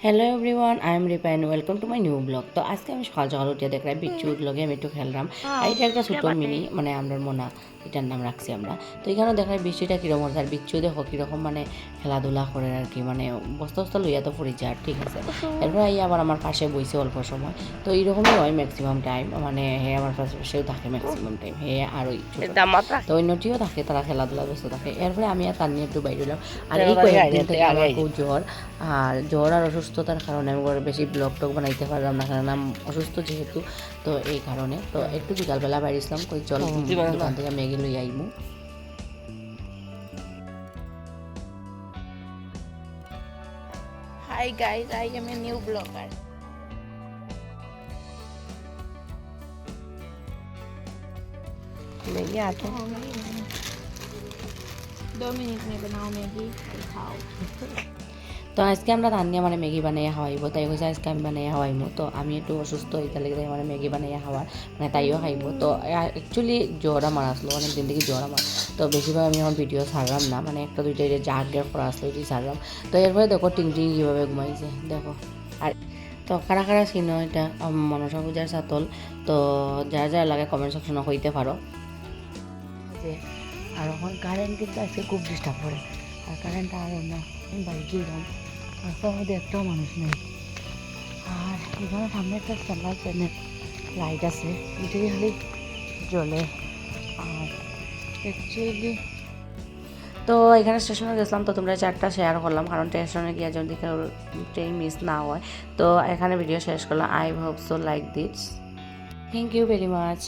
Hello everyone, I am Ripa and welcome to my new blog. তো আজকে আমি সকাল সকাল উঠে দেখলাম বিচ্ছুর লগে আমি একটু খেললাম। আর এটা একটা ছোটো মিনি মানে আমরা মোনা এটার নাম রাখছি আমরা। তো এখানেও দেখায় বৃষ্টিটা কীরকম আর বিচ্ছু দেখো কীরকম মানে খেলাধুলা করে আর কি, মানে বস্তা বস্তা লইয়া তো পড়ে যায়, ঠিক আছে। এরপর এই আবার আমার পাশে বইছে অল্প সময়। তো এইরকমই হয় ম্যাক্সিমাম টাইম, মানে হে আমার পাশেও থাকে ম্যাক্সিমাম টাইম, হে আর ওই তো অন্যটিও থাকে, তারা খেলাধুলা ব্যস্ত থাকে। এরপরে আমি আর তার নিয়ে একটু বাইরে এলাম। আর এই কয়েকদিন থেকে আমার খুব জ্বর, আর জ্বর আর অসুস্থতার কারণে আমি বেশি ব্লগ টক বানাইতে পারলাম না, কারণ আমি অসুস্থ যেহেতু। তো এই কারণে তো একটু বিকালবেলা বাইরেছিলাম, কই চল দোকান থেকে ম্যাগি লই আইমু। Hi guys, I am a new blogger. Maggi आते हैं। 2 मिनट में बनाओ मैगी और खाओ। তো আজকে আমরা রান্না মানে ম্যাগি বানাইয়া খাওয়াইব, তাই হয়েছে আজকে আমি বানাইয়া খাওয়াইমু। তো আমি একটু অসুস্থ হইতে লেগে তাই মানে ম্যাগি বানাইয়া খাওয়ার মানে তাইও খাইব। তো অ্যাকচুয়ালি জ্বর আমার আসলো, অনেক দিন থেকে জ্বর আমার। তো বেশিরভাগ আমি এখন ভিডিও ছাড়লাম না, মানে একটা দুইটা যা আগের পর আসলো ওইটি ছাড়লাম। তো এরপরে দেখো টিং টিং কীভাবে ঘুমাইছে দেখো। আর তো কারা কারা চিন এটা মনসা পূজার চাতল। তো যারা যারা লাগে কমেন্ট সেকশনে হইতে পারো। যে আর এখন কারেন্ট কিন্তু আজকে খুব ডিস্টার্ব করে, আর কারেন্ট আরও না, আমি বাড়ি গেলাম, রাস্তার মধ্যে একটাও মানুষ নেই। আর এখানে সামনে একটা সোলার প্যানেল লাইট আছে, এটাই খালি জ্বলে। আর অ্যাকচুয়ালি তো এখানে স্টেশনে গেছিলাম, তো তোমরা চারটা শেয়ার করলাম, কারণ স্টেশনে গিয়ে যদি ট্রেন মিস না হয়। তো এখানে ভিডিও শেষ করলাম। I hope so like this. Thank you very much.